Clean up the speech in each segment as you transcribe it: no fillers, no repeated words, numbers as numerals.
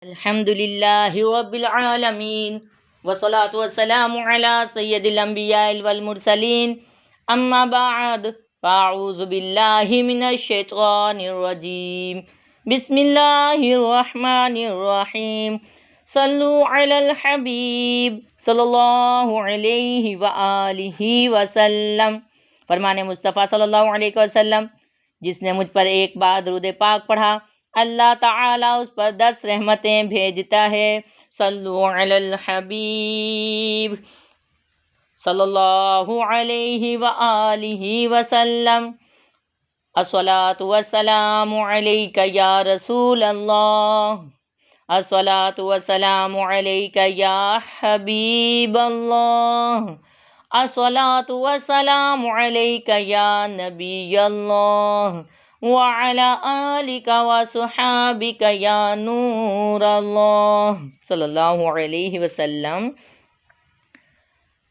الحمد للہ رب العالمین والصلاة والسلام علی سید الانبیاء والمرسلین اما بعد فاعوذ باللہ من الشیطان الرجیم بسم اللہ الرحمن الرحیم صلو علی الحبیب صلی اللہ علیہ وآلہ وسلم۔ فرمان مصطفیٰ صلی اللہ علیہ وسلم، جس نے مجھ پر ایک بار درود پاک پڑھا اللہ تعالیٰ اس پر 10 رحمتیں بھیجتا ہے۔ صلو علی الحبیب صلی اللہ علیہ وآلہ وسلم۔ الصلاۃ والسلام علیک یا رسول اللہ، الصلاۃ والسلام علیک یا حبیب اللہ، الصلاۃ والسلام علیک یا نبی اللہ وعلی آلک وصحابک یا نور اللہ صلی اللہ علیہ وسلم۔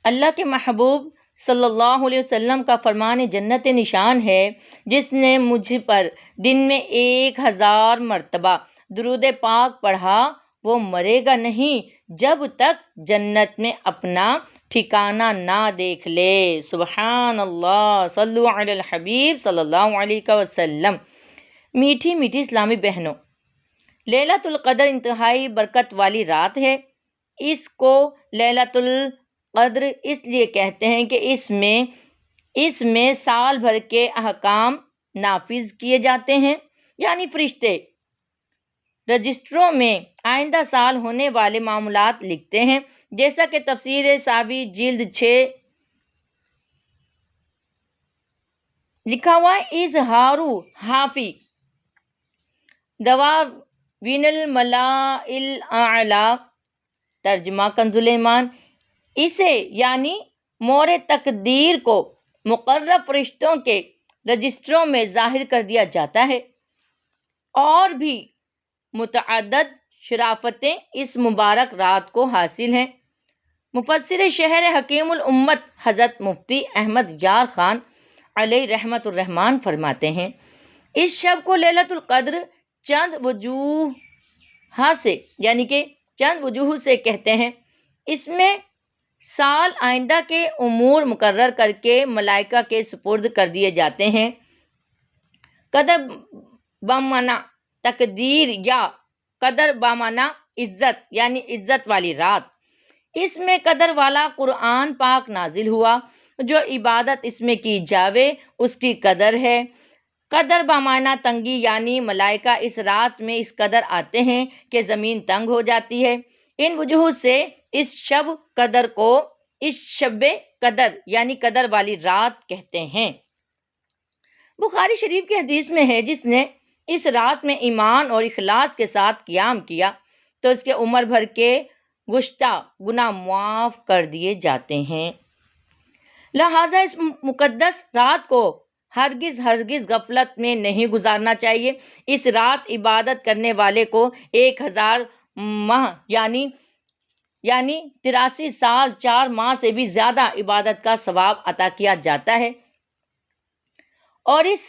اللہ کے محبوب صلی اللہ علیہ وسلم کا فرمان جنت نشان ہے، جس نے مجھ پر دن میں 1000 مرتبہ درود پاک پڑھا وہ مرے گا نہیں جب تک جنت میں اپنا ٹھکانہ نہ دیکھ لے۔ سبحان اللہ، صلو علی الحبیب صلی اللہ علیہ وسلم۔ میٹھی میٹھی اسلامی بہنوں، لیلۃ القدر انتہائی برکت والی رات ہے۔ اس کو لیلۃ القدر اس لیے کہتے ہیں کہ اس میں سال بھر کے احکام نافذ کیے جاتے ہیں، یعنی فرشتے رجسٹروں میں آئندہ سال ہونے والے معاملات لکھتے ہیں، جیسا کہ تفسیر ساوی جلد 6 لکھا ہوا ہے۔ اظہار حافی دواوین الملاء الاعلی، ترجمہ کنز الایمان، اسے یعنی مور تقدیر کو مقرب فرشتوں کے رجسٹروں میں ظاہر کر دیا جاتا ہے۔ اور بھی متعدد شرافتیں اس مبارک رات کو حاصل ہیں۔ مفسر شہر حکیم الامت حضرت مفتی احمد یار خان علیہ رحمت الرحمن فرماتے ہیں، اس شب کو لیلۃ القدر چند وجوہ سے کہتے ہیں۔ اس میں سال آئندہ کے امور مقرر کر کے ملائکہ کے سپرد کر دیے جاتے ہیں۔ قدر بمعنی تقدیر یا قدر بمعنی عزت، یعنی عزت والی رات۔ اس میں قدر والا قرآن پاک نازل ہوا، جو عبادت اس میں کی جاوے اس کی قدر ہے۔ قدر بمعنی تنگی، یعنی ملائکہ اس رات میں اس قدر آتے ہیں کہ زمین تنگ ہو جاتی ہے۔ ان وجوہ سے اس شب قدر یعنی قدر والی رات کہتے ہیں۔ بخاری شریف کی حدیث میں ہے، جس نے اس رات میں ایمان اور اخلاص کے ساتھ قیام کیا تو اس کے عمر بھر کے گزشتہ گناہ معاف کر دیے جاتے ہیں۔ لہٰذا اس مقدس رات کو ہرگز غفلت میں نہیں گزارنا چاہیے۔ اس رات عبادت کرنے والے کو 1000 ماہ یعنی 83 سال 4 ماہ سے بھی زیادہ عبادت کا ثواب عطا کیا جاتا ہے۔ اور اس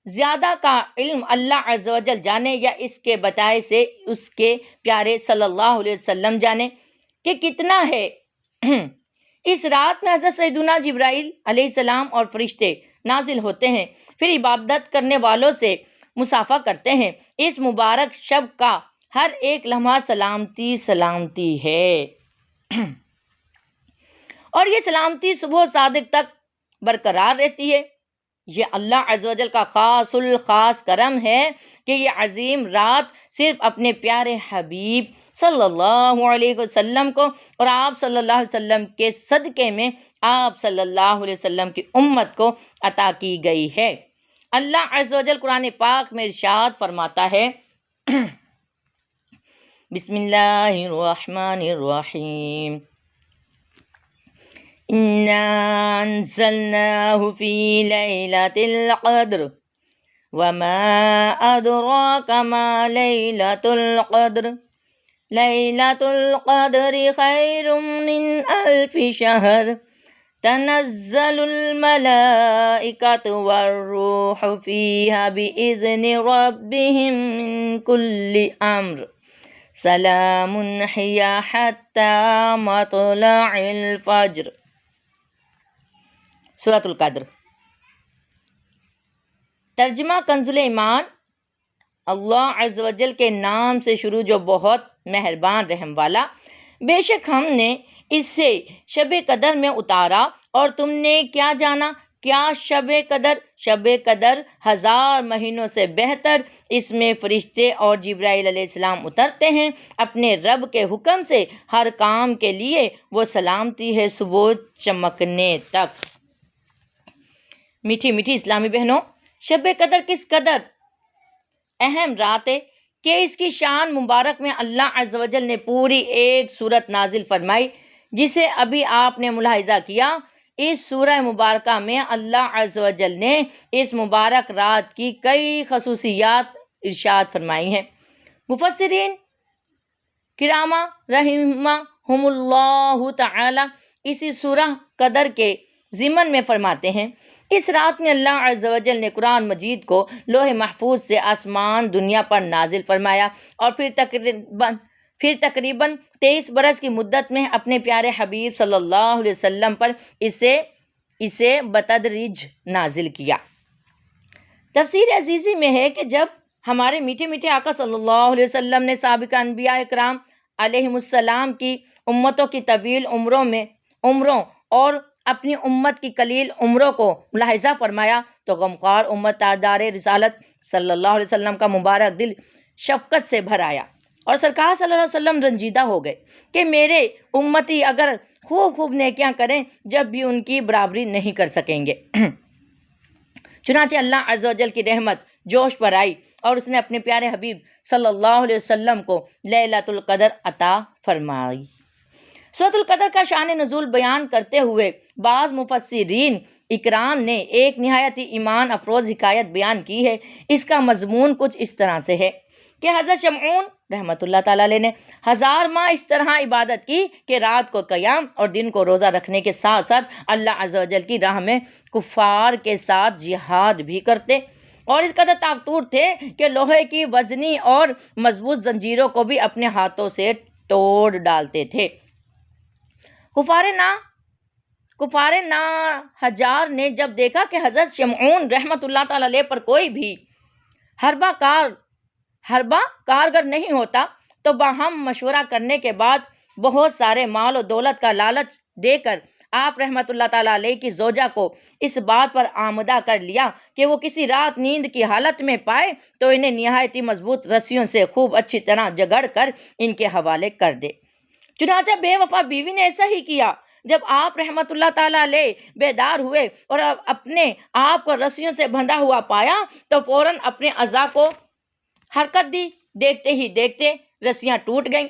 زیادہ کا علم اللہ عز و جل جانے، یا اس کے بتائے سے اس کے پیارے صلی اللہ علیہ وسلم جانے کہ کتنا ہے۔ اس رات میں حضرت سیدنا جبرائیل علیہ السلام اور فرشتے نازل ہوتے ہیں، پھر عبادت کرنے والوں سے مصافحہ کرتے ہیں۔ اس مبارک شب کا ہر ایک لمحہ سلامتی ہے، اور یہ سلامتی صبح صادق تک برقرار رہتی ہے۔ یہ اللہ عز و جل کا خاص الخاص کرم ہے کہ یہ عظیم رات صرف اپنے پیارے حبیب صلی اللہ علیہ وسلم کو اور آپ صلی اللہ علیہ وسلم کے صدقے میں آپ صلی اللہ علیہ وسلم کی امت کو عطا کی گئی ہے۔ اللہ عز و جل قرآن پاک میں ارشاد فرماتا ہے، بسم اللہ الرحمن الرحیم، اِنَّا أَنزَلْنَاهُ فِي لَيْلَةِ الْقَدْرِ وَمَا أَدْرَاكَ مَا لَيْلَةُ الْقَدْرِ لَيْلَةُ الْقَدْرِ خَيْرٌ مِّنْ أَلْفِ شَهْرٍ تَنَزَّلُ الْمَلَائِكَةُ وَالرُّوحُ فِيهَا بِإِذْنِ رَبِّهِم مِّن كُلِّ أَمْرٍ سلام ہی حتی مطلع الفجر۔ سورۃ القدر۔ ترجمہ کنز ایمان۔ اللہ عز و جل کے نام سے شروع جو بہت مہربان رحم والا۔ بے شک ہم نے اسے شب قدر میں اتارا، اور تم نے کیا جانا؟ کیا شب قدر 1000 مہینوں سے بہتر؟ اس میں فرشتے اور جبرائیل علیہ السلام اترتے ہیں اپنے رب کے حکم سے، ہر کام کے لیے وہ سلامتی ہے صبح چمکنے تک۔ میٹھی میٹھی اسلامی بہنوں، شب قدر کس قدر اہم رات ہے کہ اس کی شان مبارک میں اللہ عز و جل نے پوری ایک سورت نازل فرمائی، جسے ابھی آپ نے ملاحظہ کیا۔ اس سورہ مبارکہ میں اللہ عز و جل نے اس مبارک رات کی کئی خصوصیات ارشاد فرمائی ہیں۔ مفسرین کرامہ رحمہم اللہ تعالی اسی سورہ قدر کے ضمن میں فرماتے ہیں، اس رات میں اللہ عز و جل نے قرآن مجید کو لوح محفوظ سے آسمان دنیا پر نازل فرمایا، اور پھر تقریباً 23 برس کی مدت میں اپنے پیارے حبیب صلی اللہ علیہ وسلم پر اسے بتدریج نازل کیا۔ تفسیر عزیزی میں ہے کہ جب ہمارے میٹھے میٹھے آقا صلی اللہ علیہ وسلم نے سابق انبیاء اکرام علیہم السلام کی امتوں کی طویل عمروں اور اپنی امت کی قلیل عمروں کو ملاحظہ فرمایا تو غمخوار امت تاجدار رسالت صلی اللہ علیہ وسلم کا مبارک دل شفقت سے بھر آیا، اور سرکار صلی اللہ علیہ وسلم رنجیدہ ہو گئے کہ میرے امتی اگر خوب نیکیاں کریں جب بھی ان کی برابری نہیں کر سکیں گے۔ چنانچہ اللہ عز و جل کی رحمت جوش پر آئی، اور اس نے اپنے پیارے حبیب صلی اللہ علیہ وسلم کو لیلۃ القدر عطا فرمائی۔ سورۃ القدر کا شان نزول بیان کرتے ہوئے بعض مفسرین اکرام نے ایک نہایت ہی ایمان افروز حکایت بیان کی ہے۔ اس کا مضمون کچھ اس طرح سے ہے کہ حضرت شمعون رحمۃ اللہ تعالیٰ علیہ نے 1000 ماہ اس طرح عبادت کی کہ رات کو قیام اور دن کو روزہ رکھنے کے ساتھ ساتھ اللہ عز و جل کی راہ میں کفار کے ساتھ جہاد بھی کرتے، اور اس قدر طاقتور تھے کہ لوہے کی وزنی اور مضبوط زنجیروں کو بھی اپنے ہاتھوں سے توڑ ڈالتے تھے۔ کفار ہجار نے جب دیکھا کہ حضرت شمعون رحمۃ اللہ تعالیٰ علیہ پر کوئی بھی حربہ کارگر نہیں ہوتا، تو باہم مشورہ کرنے کے بعد بہت سارے مال و دولت کا لالچ دے کر آپ رحمۃ اللہ تعالیٰ علیہ کی زوجہ کو اس بات پر آمادہ کر لیا کہ وہ کسی رات نیند کی حالت میں پائے تو انہیں نہایت ہی مضبوط رسیوں سے خوب اچھی طرح جگڑ کر ان کے حوالے کر دے۔ چنانچہ بے وفا بیوی نے ایسا ہی کیا۔ جب آپ رحمۃ اللہ تعالیٰ علیہ بیدار ہوئے اور اپنے آپ کو رسیوں سے بندھا ہوا پایا تو فوراً اپنے اعضاء کو حرکت دی۔ دیکھتے ہی دیکھتے رسیاں ٹوٹ گئیں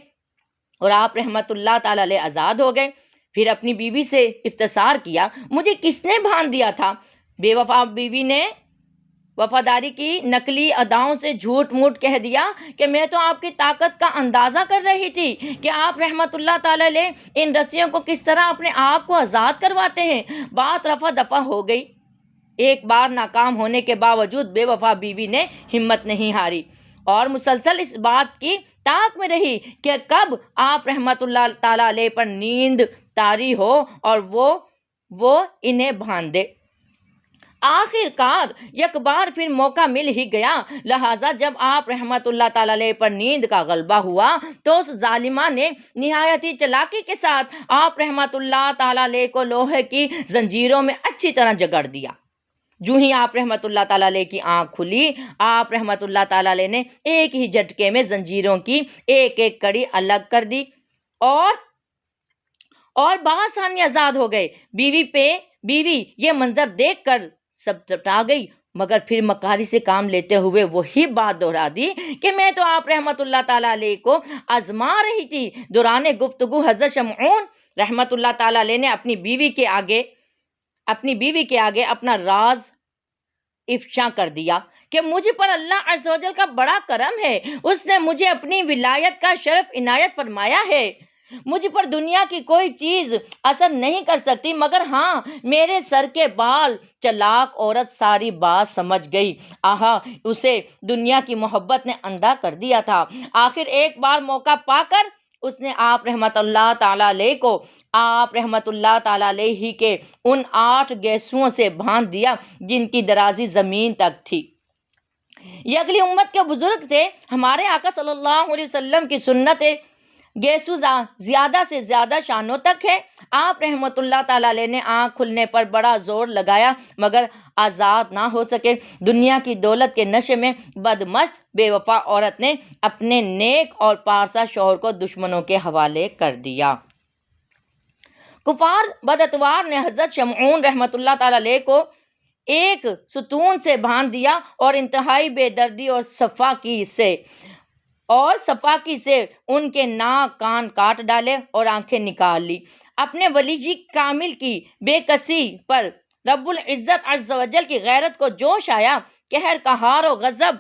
اور آپ رحمۃ اللہ تعالیٰ علیہ آزاد ہو گئے۔ پھر اپنی بیوی سے استفسار کیا، مجھے کس نے بھان دیا تھا؟ بے وفا بیوی نے وفاداری کی نقلی اداؤں سے جھوٹ موٹ کہہ دیا کہ میں تو آپ کی طاقت کا اندازہ کر رہی تھی کہ آپ رحمت اللہ تعالی علیہ ان رسیوں کو کس طرح اپنے آپ کو آزاد کرواتے ہیں۔ بات رفع دفع ہو گئی۔ ایک بار ناکام ہونے کے باوجود بے وفا بیوی نے ہمت نہیں ہاری اور مسلسل اس بات کی تاک میں رہی کہ کب آپ رحمت اللہ تعالی علیہ پر نیند طاری ہو اور وہ انہیں بھان دے۔ آخر کار یک بار پھر موقع مل ہی گیا، لہٰذا جب آپ رحمت اللہ تعالی علیہ پر نیند کا غلبہ ہوا تو اس ظالمہ نے نہایت ہی چلاکی کے ساتھ آپ رحمت اللہ تعالی علیہ کو لوہے کی زنجیروں میں اچھی طرح جگڑ دیا۔ جو ہی آپ رحمت اللہ تعالی علیہ کی آنکھ کھلی، آپ رحمت اللہ تعالی علیہ نے ایک ہی جھٹکے میں زنجیروں کی ایک ایک کڑی الگ کر دی اور بآسانی آزاد ہو گئے۔ بیوی یہ منظر دیکھ کر سبٹا گئی، مگر پھر مکاری سے کام لیتے ہوئے وہی بات دہرا دی کہ میں تو آپ رحمت اللہ تعالی علیہ کو آزما رہی تھی۔ دوران گفتگو حضرت شمعون رحمت اللہ تعالی علیہ نے اپنی بیوی کے آگے اپنا راز افشا کر دیا کہ مجھ پر اللہ عز و جل کا بڑا کرم ہے، اس نے مجھے اپنی ولایت کا شرف عنایت فرمایا ہے۔ مجھ پر دنیا کی کوئی چیز اثر نہیں کر سکتی، مگر ہاں میرے سر کے بال۔ چلاک عورت ساری بات سمجھ گئی۔ آہا، اسے دنیا کی محبت نے اندھا کر دیا تھا۔ آخر ایک بار موقع پا کر اس نے آپ رحمت اللہ تعالیٰ علیہ کو آپ رحمت اللہ تعالیٰ علیہ کے ان 8 گیسوؤں سے باندھ دیا جن کی درازی زمین تک تھی۔ یہ اگلی امت کے بزرگ تھے۔ ہمارے آقا صلی اللہ علیہ وسلم کی سنت گیسو زیادہ سے زیادہ شانوں تک ہے۔ آپ رحمت اللہ تعالیٰ علیہ نے آنکھ کھلنے پر بڑا زور لگایا مگر آزاد نہ ہو سکے۔ دنیا کی دولت کے نشے میں بدمست بے وفا عورت نے اپنے نیک اور پارسا شوہر کو دشمنوں کے حوالے کر دیا۔ کفار بداتوار نے حضرت شمعون رحمت اللہ تعالیٰ علیہ کو ایک ستون سے باندھ دیا اور انتہائی بے دردی اور صفاقی سے ان کے ناک کان کاٹ ڈالے اور آنکھیں نکال لی۔ اپنے ولی جی کامل کی بے کسی پر رب العزت عز و جل کی غیرت کو جوش آیا۔ قہر قہار و غضب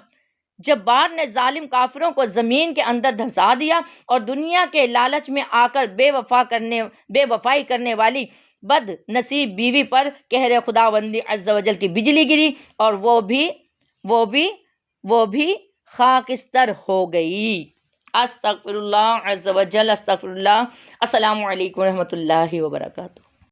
جبار نے ظالم کافروں کو زمین کے اندر دھنسا دیا اور دنیا کے لالچ میں آ کر بے وفائی کرنے والی بد نصیب بیوی پر قہر خداوندی عز و جل کی بجلی گری اور وہ بھی خاکستر ہو گئی۔ استغفر اللہ عز و جل، استغفر اللہ۔ السلام علیکم ورحمۃ اللہ وبرکاتہ۔